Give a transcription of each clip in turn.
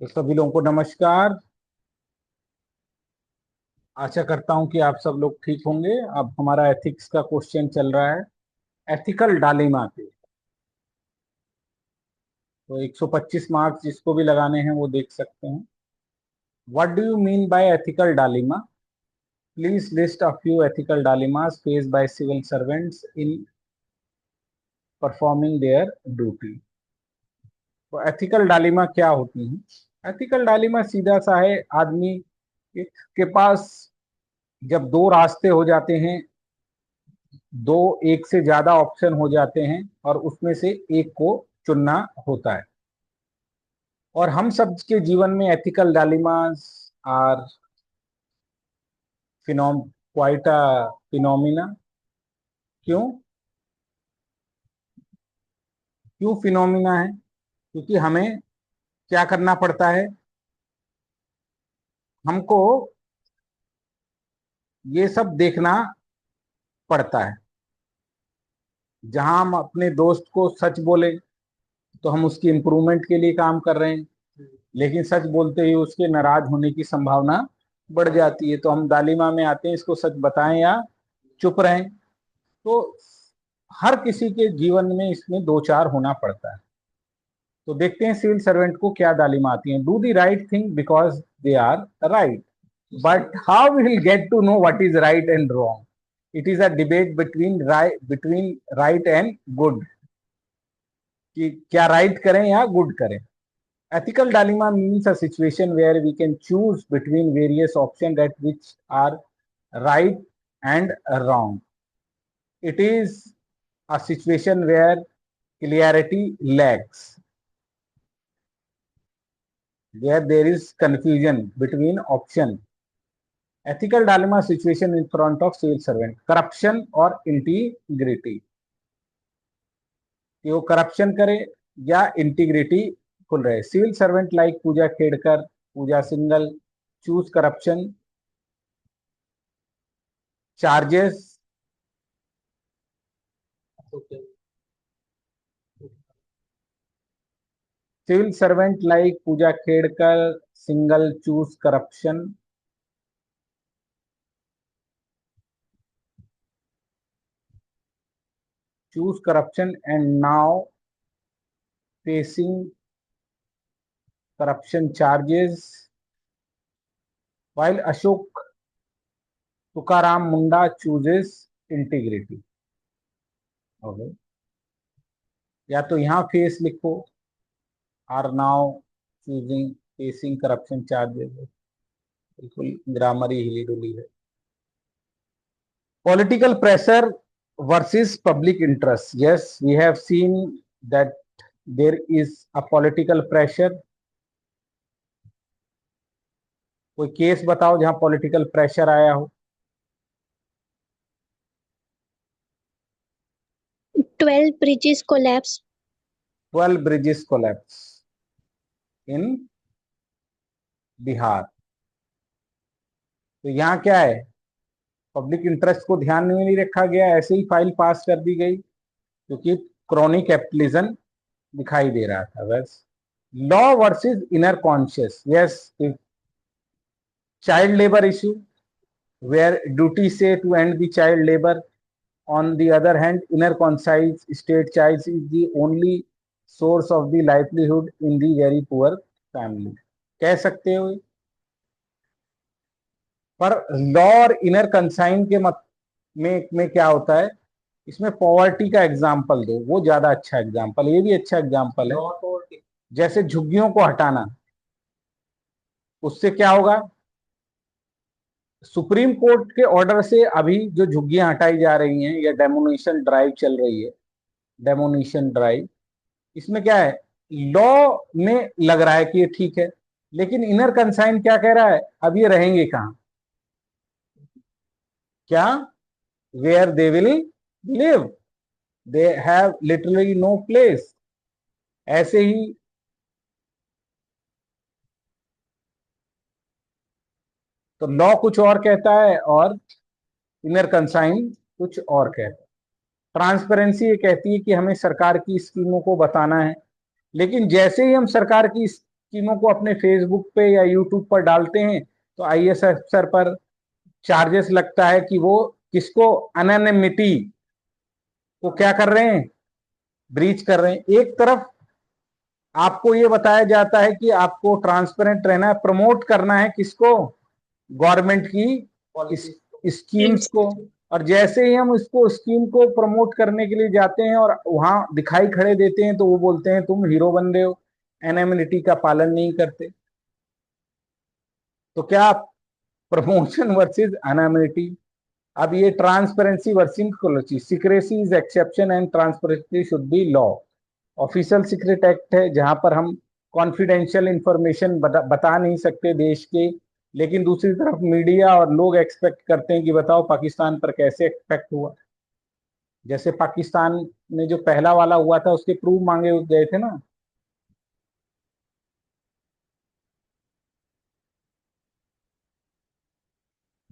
तो सभी लोगों को नमस्कार। आशा करता हूं कि आप सब लोग ठीक होंगे। अब हमारा एथिक्स का क्वेश्चन चल रहा है, एथिकल डायलेमा पे। तो 125 मार्क्स जिसको भी लगाने हैं वो देख सकते हैं। What do you mean by ethical dilemma? Please list a few ethical dilemmas faced by civil servants in performing their duty. तो एथिकल डायलेमा क्या होती है? एथिकल डायलेमा सीधा सा है, आदमी के पास जब दो रास्ते हो जाते हैं, दो एक से ज्यादा ऑप्शन हो जाते हैं और उसमें से एक को चुनना होता है। और हम सब के जीवन में ethical dilemmas are phenom quite a phenomena. क्यों? क्यों फिनोमिना है? क्योंकि हमें क्या करना पड़ता है, हमको ये सब देखना पड़ता है। जहां हम अपने दोस्त को सच बोले तो हम उसकी इम्प्रूवमेंट के लिए काम कर रहे हैं, लेकिन सच बोलते ही उसके नाराज होने की संभावना बढ़ जाती है। तो हम दालिमा में आते हैं, इसको सच बताएं या चुप रहें। तो हर किसी के जीवन में इसमें दो चार होना पड़ता है। तो देखते हैं सिविल सर्वेंट को क्या दालिमा आती हैं। Do the right thing because they are right, but how will get to know what is right and wrong? It is a debate between right and good, कि क्या राइट करें या good करें। Ethical dilemma means a situation where we can choose between various options that which are right and wrong. It is a situation where clarity lacks, where there is confusion between option. Ethical dilemma situation in front of civil servant: corruption or integrity. कि वो corruption करे या integrity खुल रहे। Civil servant like Pooja Khedkar, Pooja single choose corruption charges. Civil servant like Pooja Khedkar single choose corruption. Choose corruption and now facing corruption charges. While Ashok Tukaram Munda chooses integrity. Okay. या तो यहाँ face लिखो, are now choosing facing corruption charges. बिल्कुल grammar ही हिली डुली है। Political pressure versus public interest. Yes, we have seen that there is a political pressure. कोई केस बताओ जहां पॉलिटिकल प्रेशर आया हो। 12 bridges collapsed. 12 bridges collapse in Bihar. तो यहाँ क्या है, पब्लिक इंटरेस्ट को ध्यान में नहीं रखा गया, ऐसे ही फाइल पास कर दी गई क्योंकि क्रॉनिक कैपिटलिज्म दिखाई दे रहा था। बस law versus inner conscious. Yes, child labour issue where duty say to end the child labor. On the other hand, inner conscience state child is the only source of the livelihood in the very poor family. कह सकते हो, पर law और inner consign के मत में क्या होता है, इसमें पॉवर्टी का एग्जाम्पल दो, वो ज्यादा अच्छा एग्जाम्पल। ये भी अच्छा एग्जाम्पल है। जैसे झुग्गियों को हटाना, उससे क्या होगा, सुप्रीम कोर्ट के ऑर्डर से अभी जो झुग्गियां हटाई जा रही हैं या डेमोनेशन ड्राइव चल रही है, डेमोनेशन ड्राइव, इसमें क्या है, लॉ में लग रहा है कि ये ठीक है, लेकिन इनर कंसाइन क्या कह रहा है, अब ये रहेंगे कहां, क्या, where they will live, they have literally no place. ऐसे ही तो लॉ कुछ और कहता है और इनर कंसाइन कुछ और कहता है। ट्रांसपेरेंसी ये कहती है कि हमें सरकार की स्कीमों को बताना है, लेकिन जैसे ही हम सरकार की स्कीमों को अपने फेसबुक पे या यूट्यूब पर डालते हैं तो आईएएस अफसर पर चार्जेस लगता है कि वो किसको, अनोनिमिटी को क्या कर रहे हैं, ब्रीच कर रहे हैं। एक तरफ आपको ये बताया जाता है कि आपको ट्रांसपेरेंट रहना है, प्रमोट करना है किसको, गवर्नमेंट की स्कीम्स को, और जैसे ही हम इसको स्कीम को प्रमोट करने के लिए जाते हैं और वहां दिखाई खड़े देते हैं तो वो बोलते हैं तुम हीरो बन रहे हो, एनएमिनिटी का पालन नहीं करते। तो क्या, प्रमोशन वर्सेस एनएमिनिटी। अब ये transparency versus secrecy is exception and transparency should be law. Official secret act है जहां पर हम कॉन्फिडेंशियल इंफॉर्मेशन बता नहीं सकते देश के, लेकिन दूसरी तरफ मीडिया और लोग एक्सपेक्ट करते हैं कि बताओ पाकिस्तान पर कैसे इफेक्ट हुआ। जैसे पाकिस्तान में जो पहला वाला हुआ था उसके प्रूफ मांगे गए थे ना।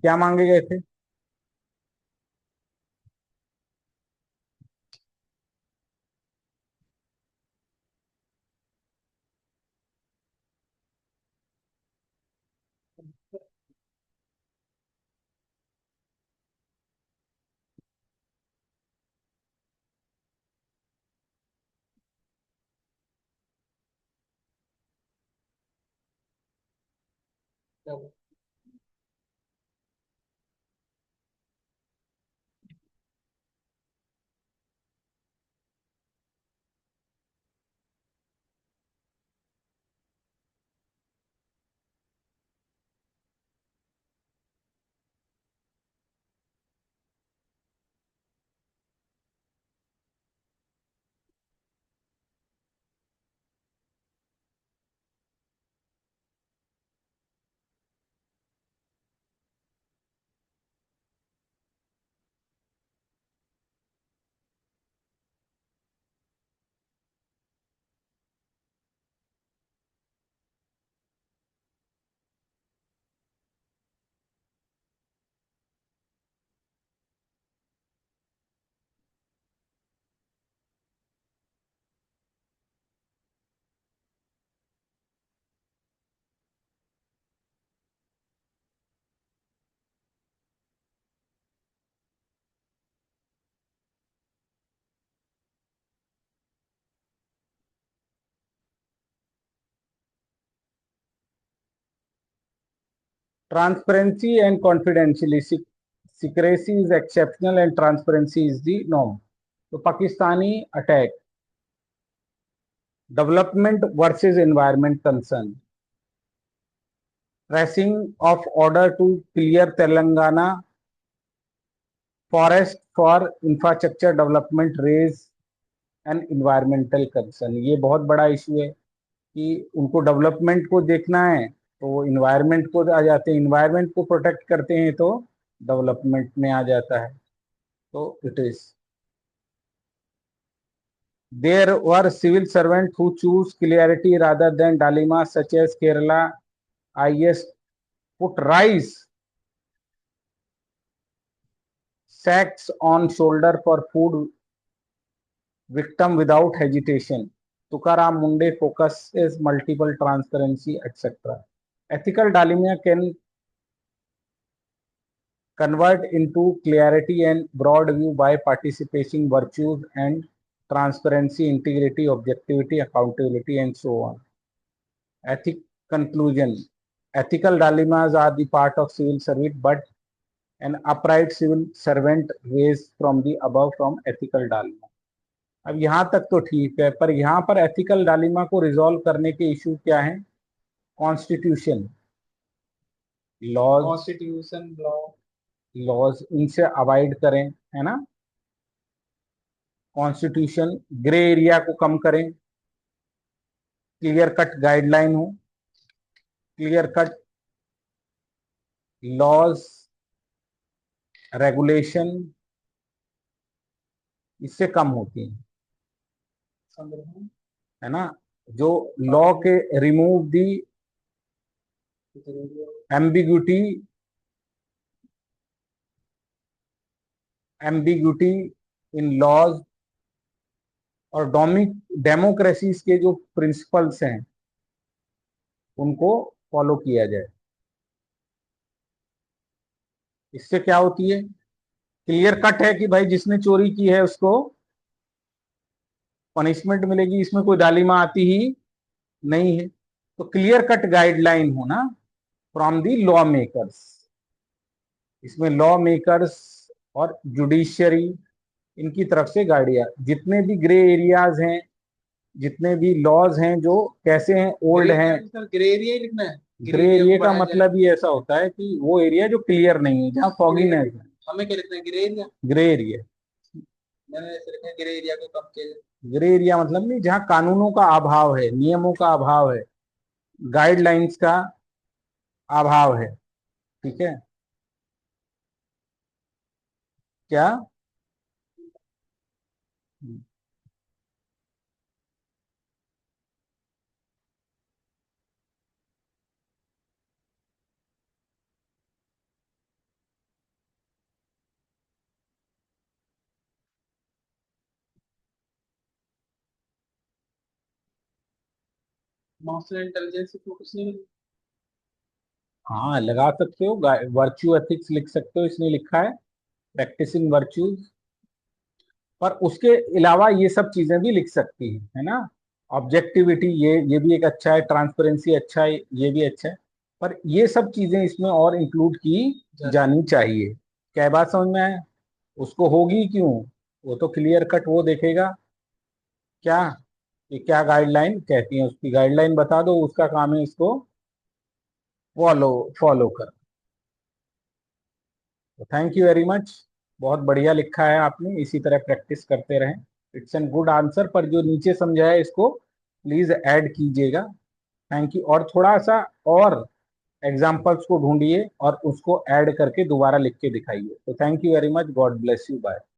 क्या मांगे गए थे? Transparency and confidentially, secrecy is exceptional and transparency is the norm। तो Pakistani attack, development versus environment concern, tracing of order to clear Telangana forest for infrastructure development rage and environmental concern. ये बहुत बड़ा इशू है कि उनको डेवलपमेंट को देखना है तो वो इन्वायरमेंट को आ जाते हैं, इन्वायरमेंट को प्रोटेक्ट करते हैं तो डेवलपमेंट में आ जाता है। तो it is, there were civil servants who choose clarity rather than dalima, such as Kerala IS put rice sacks on shoulder for food victim without hesitation. Tukaram Munde focuses multiple transparency, etc. Ethical dalimia can convert into clarity and broad view by participating virtues and transparency, integrity, objectivity, accountability, and so on. Ethic conclusion. Ethical dilemmas are the part of civil service, but an upright civil servant raised from the above from ethical dilemma। अब यहाँ तक तो ठीक है, पर यहाँ पर ethical Dalima को रिजॉल्व करने के इशू क्या है? कॉन्स्टिट्यूशन, लॉज, लॉज इनसे अवॉइड करें, है ना। कॉन्स्टिट्यूशन, ग्रे एरिया को कम करें, क्लियर कट गाइडलाइन हो, क्लियर कट लॉज, रेगुलेशन, इससे कम होती है, है ना। जो लॉ के remove the ambiguity, ambiguity in laws, और डेमोक्रेसीज के जो प्रिंसिपल्स हैं उनको फॉलो किया जाए। इससे क्या होती है, क्लियर कट है कि भाई जिसने चोरी की है उसको पनिशमेंट मिलेगी, इसमें कोई डालीमा आती ही नहीं है। तो क्लियर कट गाइडलाइन होना फ्रॉम दी लॉ मेकर्स। इसमें लॉ मेकर्स और जुडिशियरी, इनकी तरफ से गाइडिया, जितने भी ग्रे एरियाज हैं, जितने भी लॉज हैं जो कैसे हैं, ओल्ड हैं। ग्रे एरिया ही लिखना है। ग्रे एरिया का मतलब ही ऐसा होता है कि वो एरिया जो क्लियर नहीं है, जहाँ फॉगीनेस है। हमें क्या लिखना है, ग्रे एरिया। ग्रे एरिया, मैंने ऐसे लिखा है, ग्रे एरिया को कम किया जाए। ग्रे एरिया मतलब नहीं, जहाँ कानूनों का अभाव है, नियमों का अभाव है, गाइडलाइंस का अभाव है। ठीक है, क्या? इमोशनल इंटेलिजेंस को कुछ नहीं। हाँ लगा सकते हो, वर्च्यू एथिक्स लिख सकते हो, इसमें लिखा है प्रैक्टिसिंग वर्च्यूज। पर उसके अलावा ये सब चीजें भी लिख सकती है ना। ऑब्जेक्टिविटी, ये भी एक अच्छा है, ट्रांसपेरेंसी अच्छा है, ये भी अच्छा है। पर ये सब चीजें इसमें और इंक्लूड की जानी चाहिए। क्या बात समझ में है? उसको होगी क्यों, वो तो क्लियर कट वो देखेगा क्या, कि क्या गाइडलाइन कहती है, उसकी गाइडलाइन बता दो, उसका काम है इसको फॉलो फॉलो कर। तो थैंक यू वेरी मच, बहुत बढ़िया लिखा है आपने, इसी तरह प्रैक्टिस करते रहें। इट्स एन गुड आंसर, पर जो नीचे समझाया इसको प्लीज ऐड कीजिएगा। Thank you. और थोड़ा सा और एग्जाम्पल्स को ढूंढिए और उसको ऐड करके दोबारा लिख के दिखाइए। तो thank you very much, God bless you, bye.